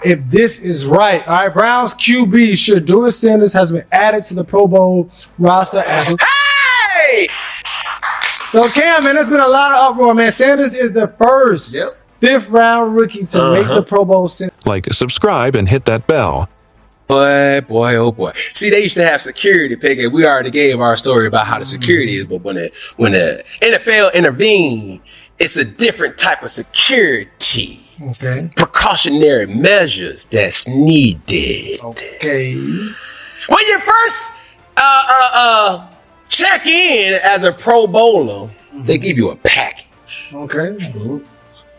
if this is right. All right, Browns QB Shedeur Sanders has been added to the Pro Bowl roster as a... Hey! So, Cam, man, there's been a lot of uproar, man. Sanders is the first fifth-round rookie to make the Pro Bowl. Like, subscribe and hit that bell. Boy, oh boy. See, they used to have security, Peggy. We already gave our story about how the security is, but when the NFL intervened, it's a different type of security. Okay. Precautionary measures that's needed. Okay. When you first check in as a Pro Bowler, they give you a package. Okay.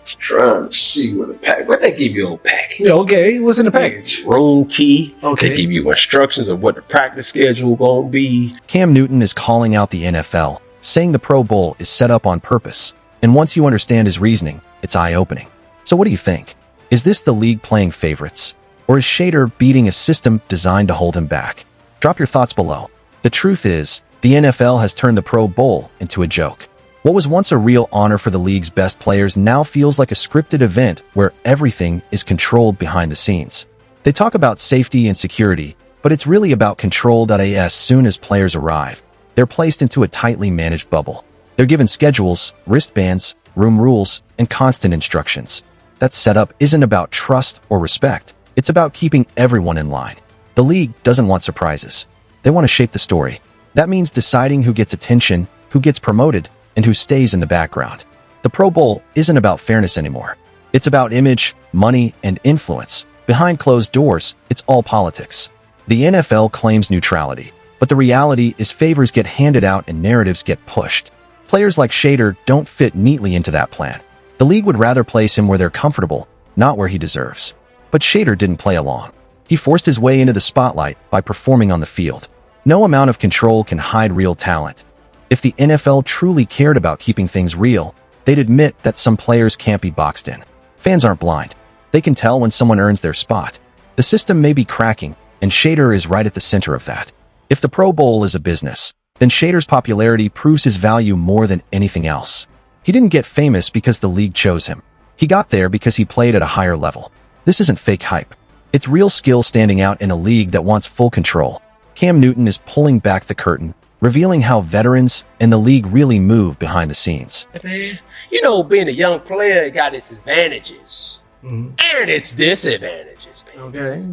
Trying to see what they give you a package. Yeah, okay. What's in the package? Room key. Okay. They give you instructions of what the practice schedule gonna be. Cam Newton is calling out the NFL, saying the Pro Bowl is set up on purpose. And once you understand his reasoning, it's eye-opening. So what do you think? Is this the league playing favorites? Or is Shedeur beating a system designed to hold him back? Drop your thoughts below. The truth is, the NFL has turned the Pro Bowl into a joke. What was once a real honor for the league's best players now feels like a scripted event where everything is controlled behind the scenes. They talk about safety and security, but it's really about control. As soon as players arrive, they're placed into a tightly managed bubble. They're given schedules, wristbands, room rules, and constant instructions. That setup isn't about trust or respect. It's about keeping everyone in line. The league doesn't want surprises. They want to shape the story. That means deciding who gets attention, who gets promoted, and who stays in the background. The Pro Bowl isn't about fairness anymore. It's about image, money, and influence. Behind closed doors, it's all politics. The NFL claims neutrality, but the reality is favors get handed out and narratives get pushed. Players like Shedeur don't fit neatly into that plan. The league would rather place him where they're comfortable, not where he deserves. But Shedeur didn't play along. He forced his way into the spotlight by performing on the field. No amount of control can hide real talent. If the NFL truly cared about keeping things real, they'd admit that some players can't be boxed in. Fans aren't blind. They can tell when someone earns their spot. The system may be cracking, and Shedeur is right at the center of that. If the Pro Bowl is a business, then Shedeur's popularity proves his value more than anything else. He didn't get famous because the league chose him. He got there because he played at a higher level. This isn't fake hype. It's real skill standing out in a league that wants full control. Cam Newton is pulling back the curtain, revealing how veterans and the league really move behind the scenes. Man, you know, being a young player got its advantages and its disadvantages. Man. Okay.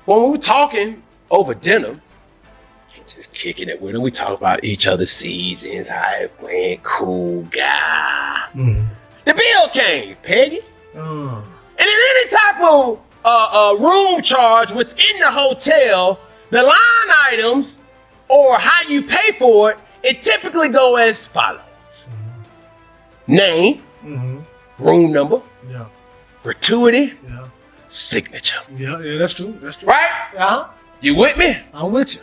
When we were talking over dinner, just kicking it with him, we talk about each other's seasons, how it went, cool guy. The bill came, Peggy. And in any type of room charge within the hotel, the line items or how you pay for it, it typically go as follows. Name, room number, gratuity, signature. Yeah, that's true. That's true. Right? You with me? I'm with you.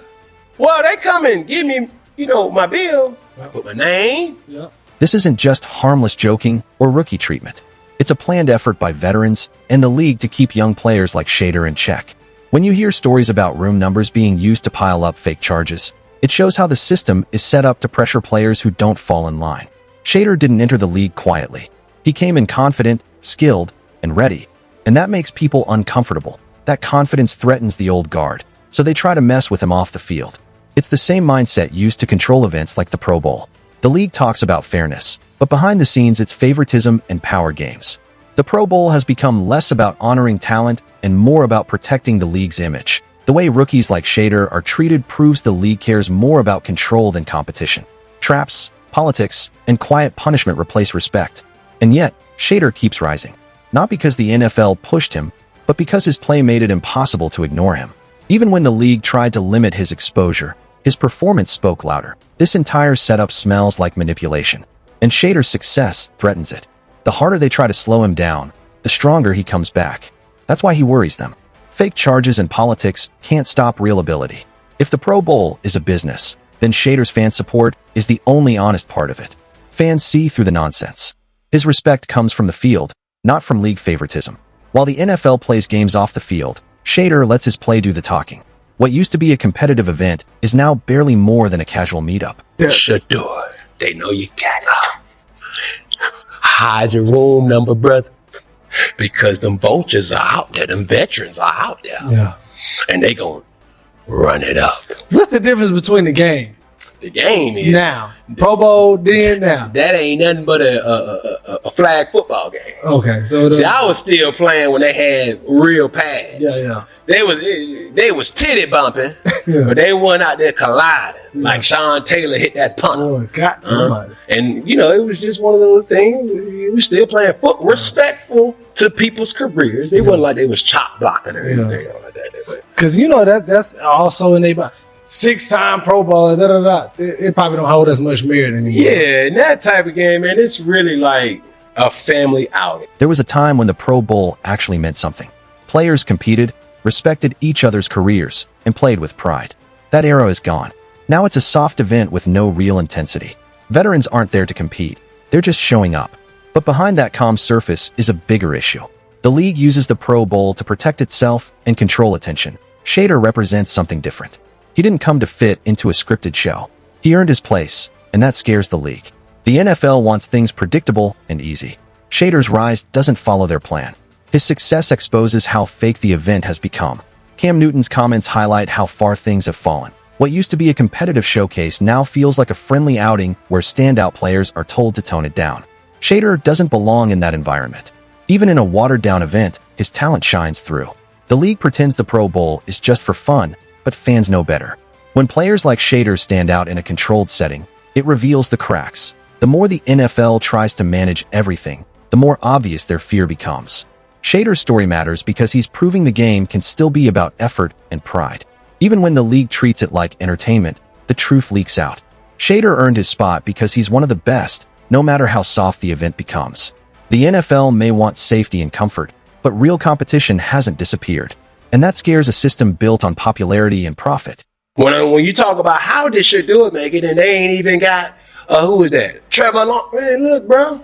Well, they come and give me, my bill. I put my name. Yeah. This isn't just harmless joking or rookie treatment. It's a planned effort by veterans and the league to keep young players like Shedeur in check. When you hear stories about room numbers being used to pile up fake charges, it shows how the system is set up to pressure players who don't fall in line. Shedeur didn't enter the league quietly. He came in confident, skilled, and ready. And that makes people uncomfortable. That confidence threatens the old guard, so they try to mess with him off the field. It's the same mindset used to control events like the Pro Bowl. The league talks about fairness, but behind the scenes it's favoritism and power games. The Pro Bowl has become less about honoring talent and more about protecting the league's image. The way rookies like Shedeur are treated proves the league cares more about control than competition. Traps, politics, and quiet punishment replace respect. And yet, Shedeur keeps rising. Not because the NFL pushed him, but because his play made it impossible to ignore him. Even when the league tried to limit his exposure, his performance spoke louder. This entire setup smells like manipulation, and Shedeur's success threatens it. The harder they try to slow him down, the stronger he comes back. That's why he worries them. Fake charges and politics can't stop real ability. If the Pro Bowl is a business, then Shedeur's fan support is the only honest part of it. Fans see through the nonsense. His respect comes from the field, not from league favoritism. While the NFL plays games off the field, Shedeur lets his play do the talking. What used to be a competitive event is now barely more than a casual meetup. Shedeur, they know you got it. Hide your room number, brother. because them vultures are out there, them veterans are out there. Yeah. And they gonna run it up. What's the difference between the game? The game is Now, Pro Bowl, then now. that ain't nothing but a flag football game. Okay, so See, I was still playing when they had real pads. yeah. They was titty bumping, Yeah. but they weren't out there colliding like Sean Taylor hit that punt. Oh, got to And it was just one of those things. We were still playing football, respectful to people's careers. They wasn't like they was chop blocking or anything like that. Because that's also in their 6-time Pro Bowler. It probably don't hold as much merit anymore. Yeah, and that type of game, man, it's really like a family outing. There was a time when the Pro Bowl actually meant something. Players competed, respected each other's careers, and played with pride. That era is gone. Now it's a soft event with no real intensity. Veterans aren't there to compete. They're just showing up. But behind that calm surface is a bigger issue. The league uses the Pro Bowl to protect itself and control attention. Shedeur represents something different. He didn't come to fit into a scripted show. He earned his place, and that scares the league. The NFL wants things predictable and easy. Shedeur's rise doesn't follow their plan. His success exposes how fake the event has become. Cam Newton's comments highlight how far things have fallen. What used to be a competitive showcase now feels like a friendly outing where standout players are told to tone it down. Shedeur doesn't belong in that environment. Even in a watered-down event, his talent shines through. The league pretends the Pro Bowl is just for fun, but fans know better. When players like Shedeur stand out in a controlled setting, it reveals the cracks. The more the NFL tries to manage everything, the more obvious their fear becomes. Shedeur's story matters because he's proving the game can still be about effort and pride. Even when the league treats it like entertainment, the truth leaks out. Shedeur earned his spot because he's one of the best, no matter how soft the event becomes. The NFL may want safety and comfort, but real competition hasn't disappeared. And that scares a system built on popularity and profit. When you talk about how did Shedeur make it, and they ain't even got, who is that? Trevor Long. Man, look, bro.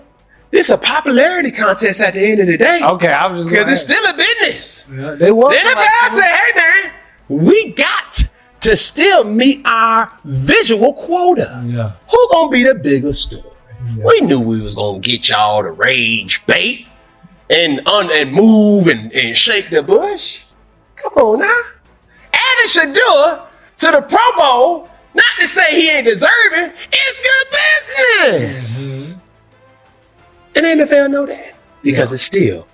This is a popularity contest at the end of the day. Okay, I was just because it's still a business. Yeah, they were. The NFL said, hey, man, we got to still meet our visual quota. Yeah. Who gonna be the bigger star? Yeah. We knew we was gonna get y'all to rage bait and move and shake the bush. Come on now. Adding Shedeur to the Pro Bowl, not to say he ain't deserving, it's good business. And the NFL know that because it's still.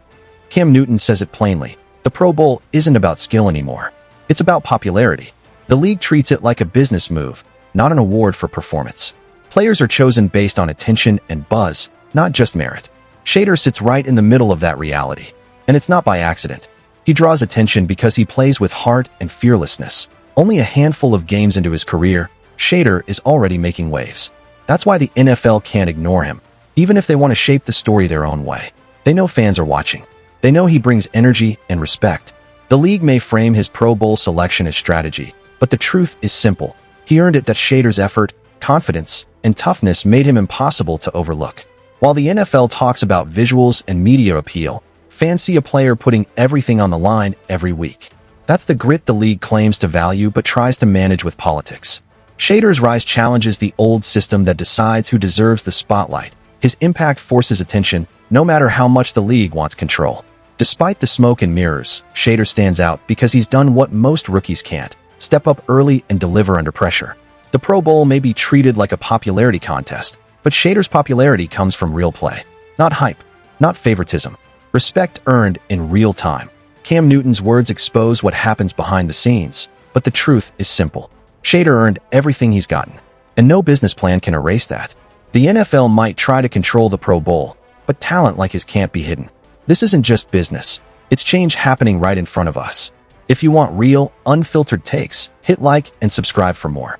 Cam Newton says it plainly. The Pro Bowl isn't about skill anymore. It's about popularity. The league treats it like a business move, not an award for performance. Players are chosen based on attention and buzz, not just merit. Shedeur sits right in the middle of that reality. And it's not by accident. He draws attention because he plays with heart and fearlessness. Only a handful of games into his career, Shedeur is already making waves. That's why the NFL can't ignore him, even if they want to shape the story their own way. They know fans are watching. They know he brings energy and respect. The league may frame his Pro Bowl selection as strategy, but the truth is simple. He earned it that Shedur's effort, confidence, and toughness made him impossible to overlook. While the NFL talks about visuals and media appeal, fans see a player putting everything on the line every week. That's the grit the league claims to value but tries to manage with politics. Shedeur's rise challenges the old system that decides who deserves the spotlight. His impact forces attention, no matter how much the league wants control. Despite the smoke and mirrors, Shedeur stands out because he's done what most rookies can't: step up early and deliver under pressure. The Pro Bowl may be treated like a popularity contest, but Shedeur's popularity comes from real play. Not hype, not favoritism. Respect earned in real time. Cam Newton's words expose what happens behind the scenes, but the truth is simple. Shedeur earned everything he's gotten, and no business plan can erase that. The NFL might try to control the Pro Bowl, but talent like his can't be hidden. This isn't just business. It's change happening right in front of us. If you want real, unfiltered takes, hit like and subscribe for more.